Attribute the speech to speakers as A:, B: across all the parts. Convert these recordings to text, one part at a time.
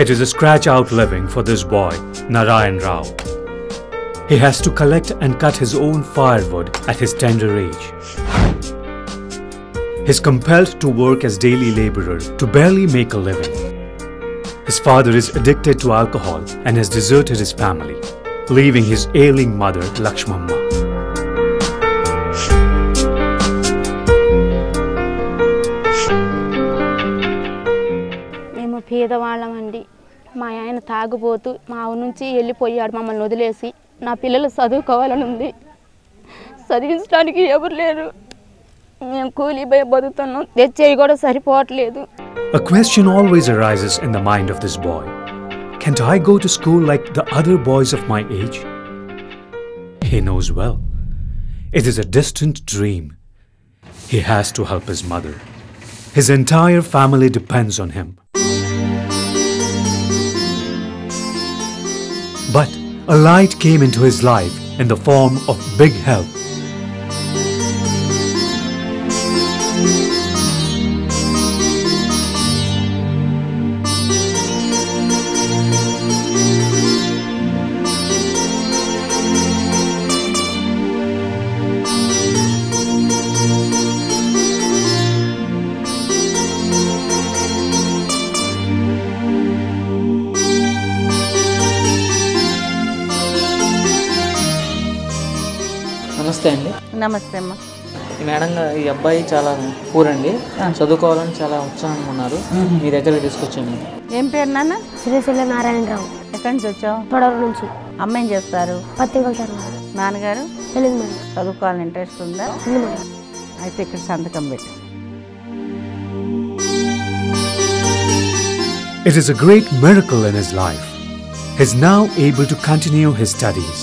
A: It is a scratch-out living for this boy, Narayan Rao. He has to collect and cut his own firewood at his tender age. He is compelled to work as daily laborer to barely make a living. His father is addicted to alcohol and has deserted his family, leaving his ailing mother, Lakshmamma.
B: పేదవాళ్ళమండి. మా ఆయన తాగుబోతూ మా ఊరు నుంచి వెళ్ళిపోయాడు మమ్మల్ని వదిలేసి. నా పిల్లలు చదువుకోవాలని ఉంది. చదివించడానికి ఎవరు లేరు. మేము కూలిపోయి బతుకుతున్నాం. తెచ్చేవి కూడా సరిపోవట్లేదు.
A: A question always arises in the mind of this boy. Can't I go to school like the other boys of my age? He knows well. It is a distant dream. He has to help his mother. His entire family depends on him. But a light came into his life in the form of Bighelp.
C: నమస్తే అండి.
D: నమస్తే అమ్మ.
C: Madam గారు, ఈ అబ్బాయి చాలా పూరండి, చదువుకోవాలని చాలా ఉత్సాహంగా ఉన్నారు. మీ దగ్గరికి తీసుకొచ్చాను.
D: ఏం పేరు నాన్న?
B: శ్రీశైల నారాయణరావు.
D: ఎక్కడి నుంచి వచ్చావు?
B: పొడవరు నుంచి.
D: అమ్మ ఏం చేస్తారు?
B: పత్తి కొడతారు.
D: నాన్నగారు?
B: తెలియదు మేడం.
D: చదువుకోవాలని ఇంట్రెస్ట్ ఉందా? అయితే ఇక్కడ సంతకం పెట్టు.
A: It is a great miracle in his life. He is now able to continue his studies.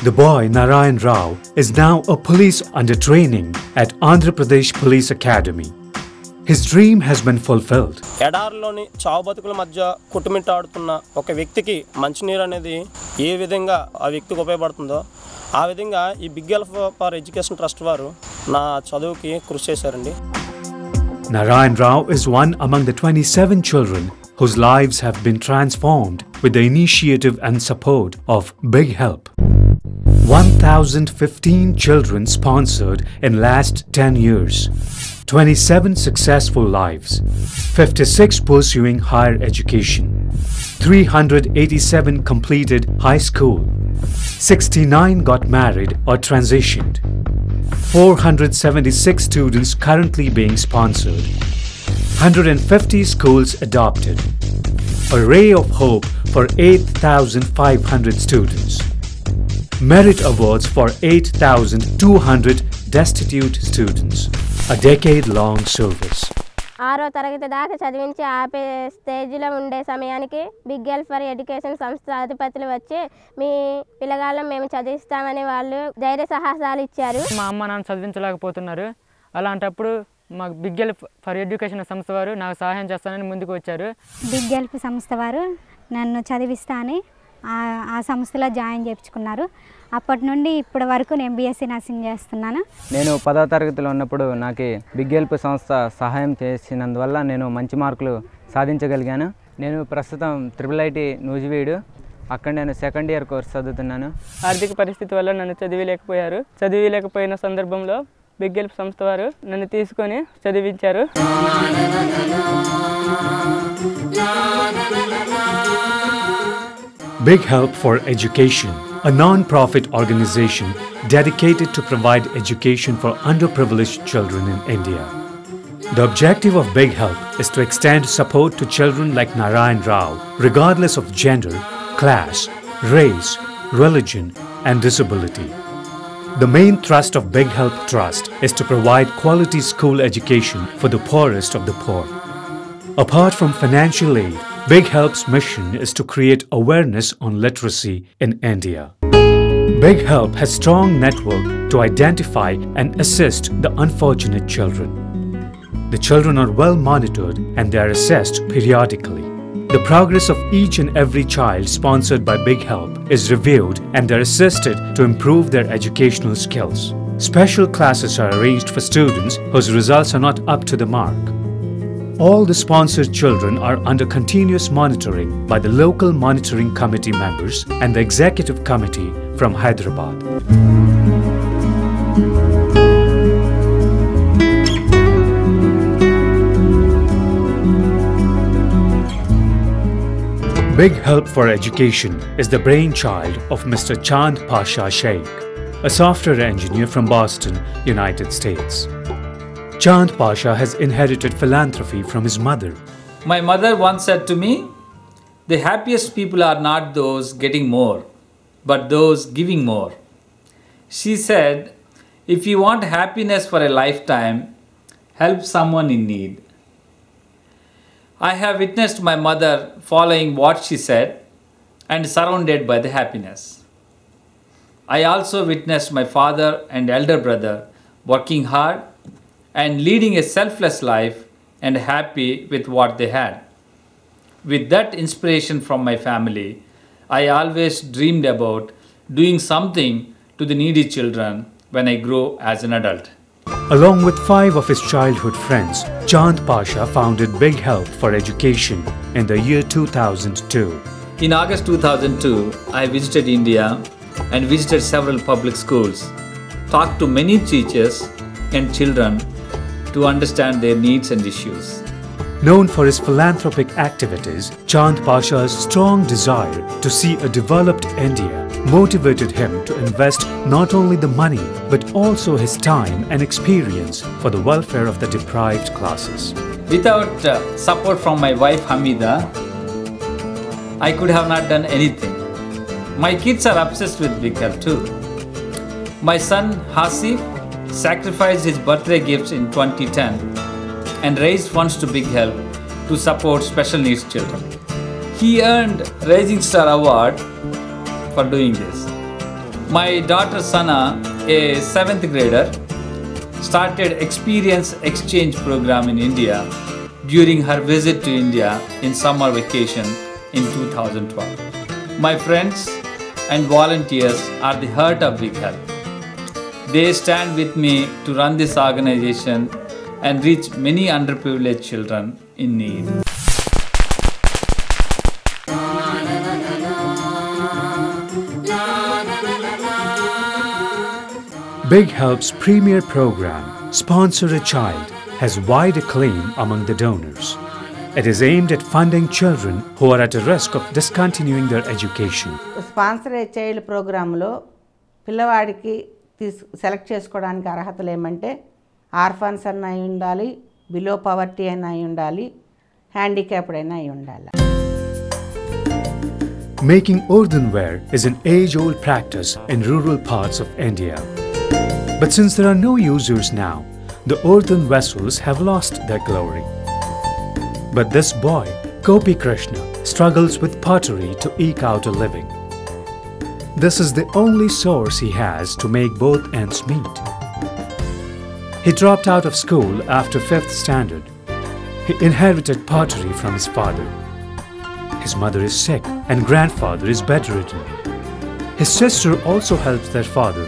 A: The boy Narayan Rao is now a police under training at Andhra Pradesh Police Academy. His dream has been fulfilled.
E: ఎడారిలోని చావు బతుకుల మధ్య కుట్టుమిట్టాడుతున్న ఒక వ్యక్తికి మంచినీరు అనేది ఏ విధంగా ఆ వ్యక్తికి ఉపయోగపడుతుందో ఆ విధంగా ఈ బిగ్గెల్ప్ ఫర్ ఎడ్యుకేషన్ ట్రస్ట్ వారు నా చదువుకి కృషి చేశారండి.
A: Narayan Rao is one among the 27 children whose lives have been transformed with the initiative and support of Bighelp. 1,015 children sponsored in last 10 years, 27 successful lives, 56 pursuing higher education, 387 completed high school, 69 got married or transitioned, 476 students currently being sponsored, 150 schools adopted, a ray of hope for 8,500 students. Merit awards for 8,200 destitute students. A decade-long service.
B: 6వ తరగతి దాకా చదివించి ఆపే స్టేజ్లో ఉండే సమయానికి బిగ్గెల్ప్ for education సంస్థ అధిపతులు వచ్చి మీ పిల్లగాళ్ళం మేము చదివిస్తామని వాళ్ళు ధైర్య సాహసాలు ఇచ్చారు.
F: మా అమ్మ నాన్న చదివించలేకపోతున్నారు. అలాంటప్పుడు మాకు బిగ్గెల్ప్ ఫర్ ఎడ్యుకేషన్ సంస్థ వారు నాకు సహాయం చేస్తానని ముందుకు వచ్చారు.
G: బిగ్గెల్ప్ సంస్థ వారు నన్ను చదివిస్తా అని ఆ సంస్థలో జాయిన్ చేయించుకున్నారు. అప్పటి నుండి ఇప్పటి వరకు నేను బీఎస్సీ నర్సింగ్ చేస్తున్నాను.
H: నేను 10వ తరగతిలో ఉన్నప్పుడు నాకు బిగ్గెల్ప్ సంస్థ సహాయం చేసినందువల్ల నేను మంచి మార్కులు సాధించగలిగాను. నేను ప్రస్తుతం IIIT నూజివీడు, అక్కడ నేను సెకండ్ ఇయర్ కోర్స్ చదువుతున్నాను.
F: ఆర్థిక పరిస్థితి వల్ల నన్ను చదివిలేకపోయిన సందర్భంలో బిగ్గెల్ప్ సంస్థ వారు నన్ను తీసుకొని చదివించారు.
A: Bighelp for Education, a non-profit organization dedicated to provide education for underprivileged children in India. The objective of Bighelp is to extend support to children like Narayan Rao, regardless of gender, class, race, religion, and disability. The main thrust of Bighelp Trust is to provide quality school education for the poorest of the poor. Apart from financial aid, Bighelp's mission is to create awareness on literacy in India. Bighelp has strong network to identify and assist the unfortunate children. The children are well monitored and they are assessed periodically. The progress of each and every child sponsored by Bighelp is reviewed and they're assisted to improve their educational skills. Special classes are arranged for students whose results are not up to the mark. All the sponsored children are under continuous monitoring by the local monitoring committee members and the executive committee from Hyderabad. Bighelp for Education is the brainchild of Mr. Chand Pasha Sheikh, a software engineer from Boston, United States. Chand Pasha has inherited philanthropy from his mother.
I: My mother once said to me, "The happiest people are not those getting more, but those giving more." She said, "If you want happiness for a lifetime, help someone in need." I have witnessed my mother following what she said and surrounded by the happiness. I also witnessed my father and elder brother working hard and leading a selfless life and happy with what they had. With that inspiration from my family, I always dreamed about doing something to the needy children when I grow as an adult.
A: Along with 5 of his childhood friends, Chand Pasha founded Bighelp for Education in the year 2002.
I: In August 2002, I visited India and visited several public schools, talked to many teachers and children to understand their needs and issues.
A: Known for his philanthropic activities, Chand Pasha's strong desire to see a developed India motivated him to invest not only the money but also his time and experience for the welfare of the deprived classes.
I: Without support from my wife Hamida, I could have not done anything. My kids are obsessed with Bighelp too. My son Hasif sacrificed his birthday gifts in 2010 and raised funds to Bighelp to support special needs children. He earned Rising Star Award for doing this. My daughter Sana, a 7th grader, started Experience Exchange program in India during her visit to India in summer vacation in 2012. My friends and volunteers are the heart of Bighelp. They stand with me to run this organization and reach many underprivileged children in need.
A: Bighelp's premier program, Sponsor a Child, has wide acclaim among the donors. It is aimed at funding children who are at a risk of discontinuing their education.
D: Sponsor a child ప్రోగ్రాంలో పిల్లవాడికి select చేసుకోవడానికి అర్హతలు ఏమంటే orphans అన్న అయి ఉండాలి, below poverty అయినా అయి ఉండాలి, హ్యాండిక్యాప్డ్ అయినా అయి ఉండాలి.
A: Making earthenware is an age-old practice in rural parts of India. But since there are no users now, the earthen vessels have lost their glory. But this boy, Gopi Krishna, struggles with pottery to eke out a living. This is the only source he has to make both ends meet. He dropped out of school after 5th standard. He inherited pottery from his father. His mother is sick and grandfather is bedridden. His sister also helps their father,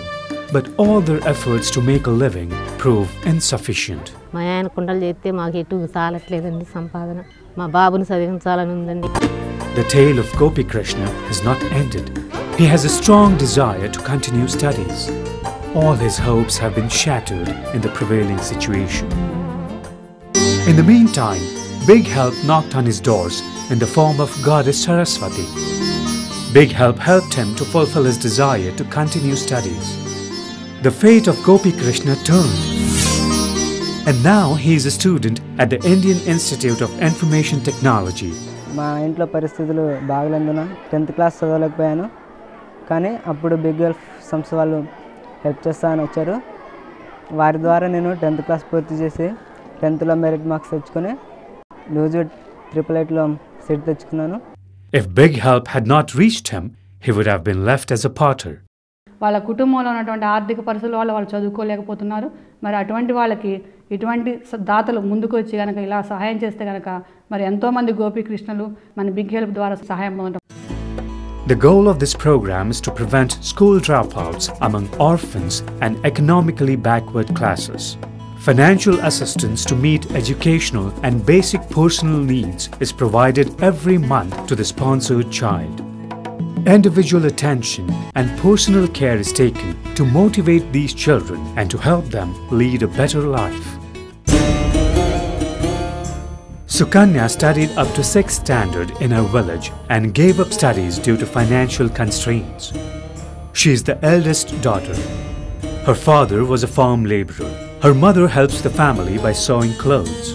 A: but all their efforts to make a living prove insufficient.
J: మా ఆయన కుండలు చేస్తే మాకు ఎటు సాలట్లేదండి సంపాదన. మా బాబుని చదివించాలని ఉందండి.
A: The tale of Gopi Krishna has not ended. He has a strong desire to continue studies. All his hopes have been shattered in the prevailing situation. In the meantime, Bighelp knocked on his doors in the form of Goddess Saraswati. Bighelp helped him to fulfill his desire to continue studies. The fate of Gopi Krishna turned. And now he is a student at the Indian Institute of Information Technology.
F: మా ఇంట్లో పరిస్థితులు బాగలేనందున 10th class చదవలేకపోయాను. కానీ అప్పుడు బిగ్గెల్ప్ సంస్థ వాళ్ళు help చేస్తానని వచ్చారు. వారి ద్వారా నేను 10th క్లాస్ పూర్తి చేసి 10thలో మెరిట్ మార్క్స్ తెచ్చుకొని లూజ్వుడ్ 888లో సీట్ తెచ్చుకున్నాను.
A: If Bighelp had not reached him, he would have been left as a potter.
K: వాళ్ళ కుటుంబంలో ఉన్నటువంటి ఆర్థిక పరిస్థితుల వల్ల వాళ్ళు చదువుకోలేకపోతున్నారు. మరి అటువంటి వాళ్ళకి ఇటువంటి దాతలు ముందుకు వచ్చి కనుక ఇలా సహాయం చేస్తే కనుక మరి ఎంతోమంది గోపీకృష్ణలు మన బిగ్ హెల్ప్ ద్వారా సహాయం పొందడం.
A: The goal of this program is to prevent school dropouts among orphans and economically backward classes. Financial assistance to meet educational and basic personal needs is provided every month to the sponsored child. Individual attention and personal care is taken to motivate these children and to help them lead a better life. Sukanya studied up to 6th standard in her village and gave up studies due to financial constraints. She is the eldest daughter. Her father was a farm laborer. Her mother helps the family by sewing clothes.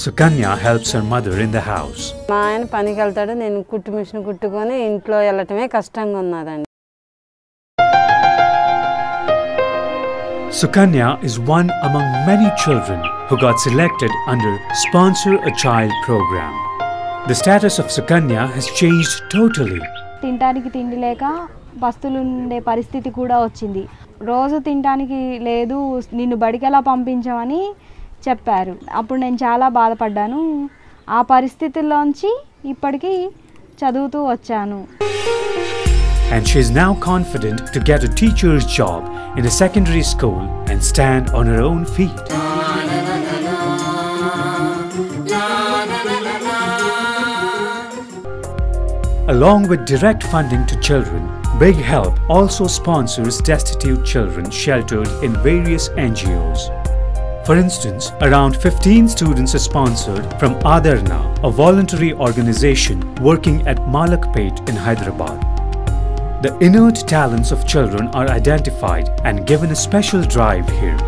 A: Sukanya helps her mother in the house.
L: మా ఆయన పనికి వెళ్తాడు, నేను కుట్టు machine కుట్టుకొని ఇంట్లో వెళ్ళటమే కష్టంగా ఉన్నదండి.
A: Sukanya is one among many children who got selected under Sponsor a Child program. The status of Sukanya has changed totally.
M: తినడానికి తిండి లేక పస్తులుండే పరిస్థితి కూడా వచ్చింది. రోజు తినడానికి లేదు, నిన్ను బడికెలా పంపించమని చెప్పారు. అప్పుడు నేను చాలా బాధపడ్డాను. ఆ పరిస్థితుల్లోంచి ఇప్పటికీ చదువుతూ వచ్చాను.
A: And she is now confident to get a teacher's job in a secondary school and stand on her own feet. Along with direct funding to children, Bighelp also sponsors destitute children sheltered in various NGOs. For instance, around 15 students are sponsored from Adarna, a voluntary organization working at Malakpet in Hyderabad. The inert talents of children are identified and given a special drive here.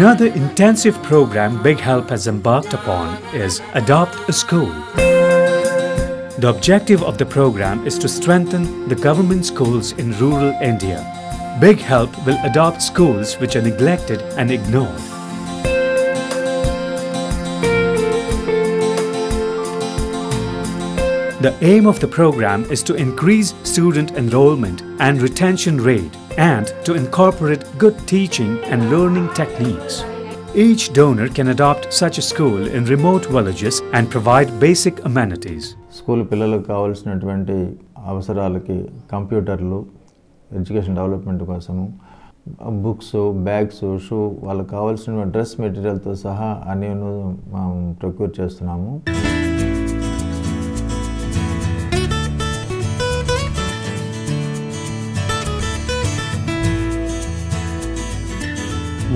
A: Another intensive program Bighelp has embarked upon is Adopt a School. The objective of the program is to strengthen the government schools in rural India. Bighelp will adopt schools which are neglected and ignored. The aim of the program is to increase student enrollment and retention rate and to incorporate good teaching and learning techniques. Each donor can adopt such a school in remote villages and provide basic amenities.
N: School పిల్లలకు కావాల్సినటువంటి అవసరాలకి కంప్యూటర్లు, education development కోసము books, bags, shoe, వాళ్ళకి కావాల్సిన dress మెటీరియల్తో సహా అన్నీ procure చేస్తున్నాము.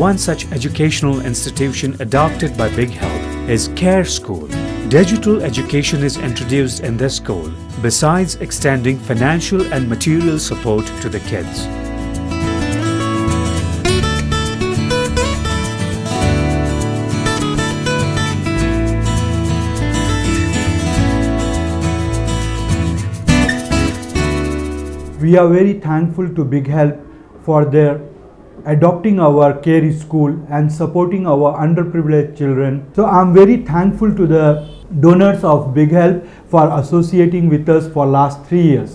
A: One such educational institution adopted by Bighelp is Care School. Digital education is introduced in this school, besides extending financial and material support to the kids.
O: We are very thankful to Bighelp for their adopting our care school and supporting our underprivileged children. So I'm very thankful to the donors of Bighelp for associating with us for last 3 years.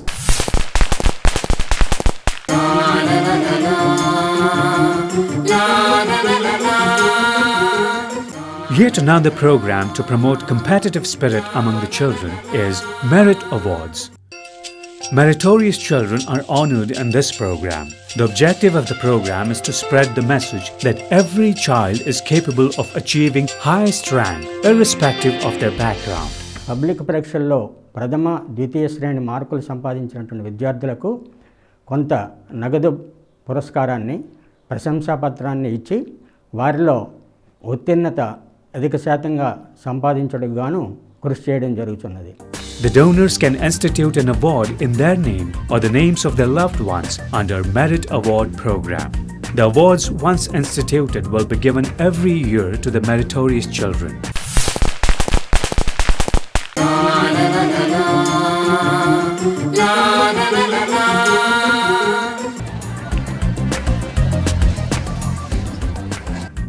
A: Yet another program to promote competitive spirit among the children is Merit Awards. Meritorious children are honored in this program. The objective of the program is to spread the message that every child is capable of achieving highest rank, irrespective of their background.
P: Public పరీక్షల్లో ప్రథమ, ద్వితీయ శ్రేణి మార్కులు సంపాదించినటువంటి విద్యార్థులకు కొంత నగదు పురస్కారాన్ని, ప్రశంసాపత్రాన్ని ఇచ్చి వారిలో ఉత్తీర్ణత అధిక శాతంగా సంపాదించడానికి గాను కృషి చేయడం జరుగుతున్నది.
A: The donors can institute an award in their name or the names of their loved ones under Merit Award program. The awards once instituted will be given every year to the meritorious children.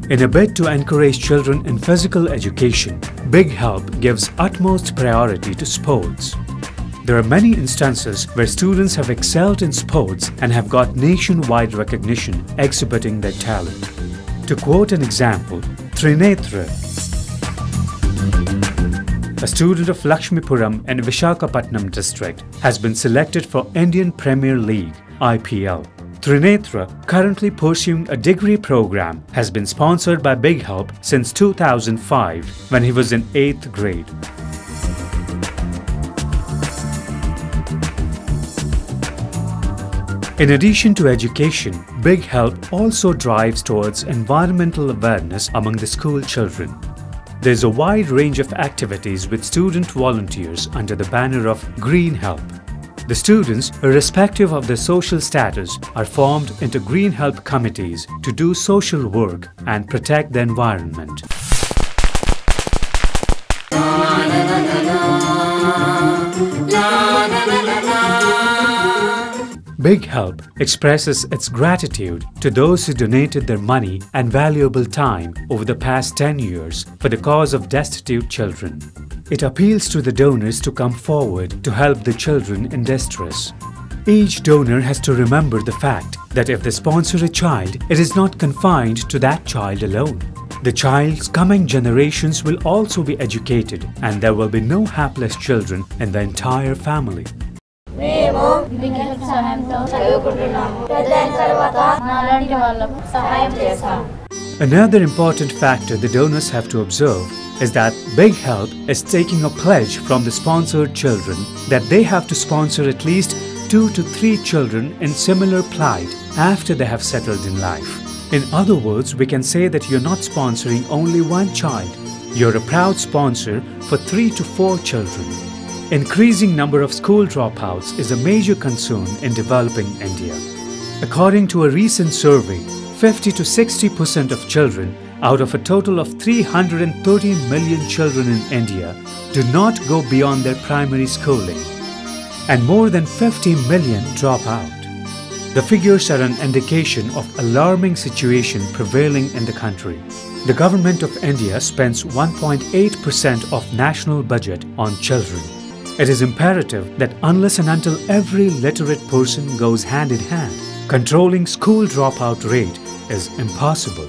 A: In a bid to encourage children in physical education, Bighelp gives utmost priority to sports. There are many instances where students have excelled in sports and have got nationwide recognition exhibiting their talent. To quote an example, Trinetra, a student of Lakshmipuram in Visakhapatnam district, has been selected for Indian Premier League (IPL). Trinetra, currently pursuing a degree program, has been sponsored by Bighelp since 2005 when he was in 8th grade. In addition to education, Bighelp also drives towards environmental awareness among the school children. There is a wide range of activities with student volunteers under the banner of Green Help. The students, irrespective of their social status, are formed into Green Help committees to do social work and protect the environment. Bighelp expresses its gratitude to those who donated their money and valuable time over the past 10 years for the cause of destitute children. It appeals to the donors to come forward to help the children in distress. Each donor has to remember the fact that if they sponsor a child, it is not confined to that child alone. The child's coming generations will also be educated, and there will be no hapless children in the entire family.
Q: మేము బిగ్హెల్ప్ సహాయంతో చదువుకుంటున్నాము. పెద్దయిన తర్వాత మాలాంటి వాళ్ళకు సహాయం చేస్తాం.
A: Another important factor the donors have to observe is that Bighelp is taking a pledge from the sponsored children that they have to sponsor at least 2 to 3 children in similar plight after they have settled in life. In other words, we can say that you're not sponsoring only one child. You're a proud sponsor for 3 to 4 children. Increasing number of school dropouts is a major concern in developing India. According to a recent survey, 50 to 60% of children out of a total of 313 million children in India do not go beyond their primary schooling, and more than 50 million drop out. The figures are an indication of alarming situation prevailing in the country. The government of India spends 1.8% of national budget on children. It is imperative that unless and until every literate person goes hand in hand, controlling school dropout rate is impossible.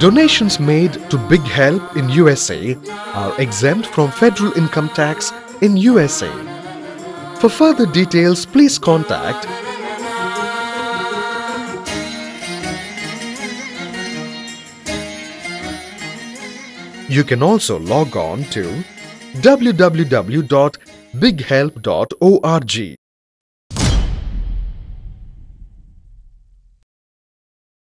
R: Donations made to Bighelp in USA are exempt from federal income tax in USA. For further details, please contact You can also log on to www.bighelp.org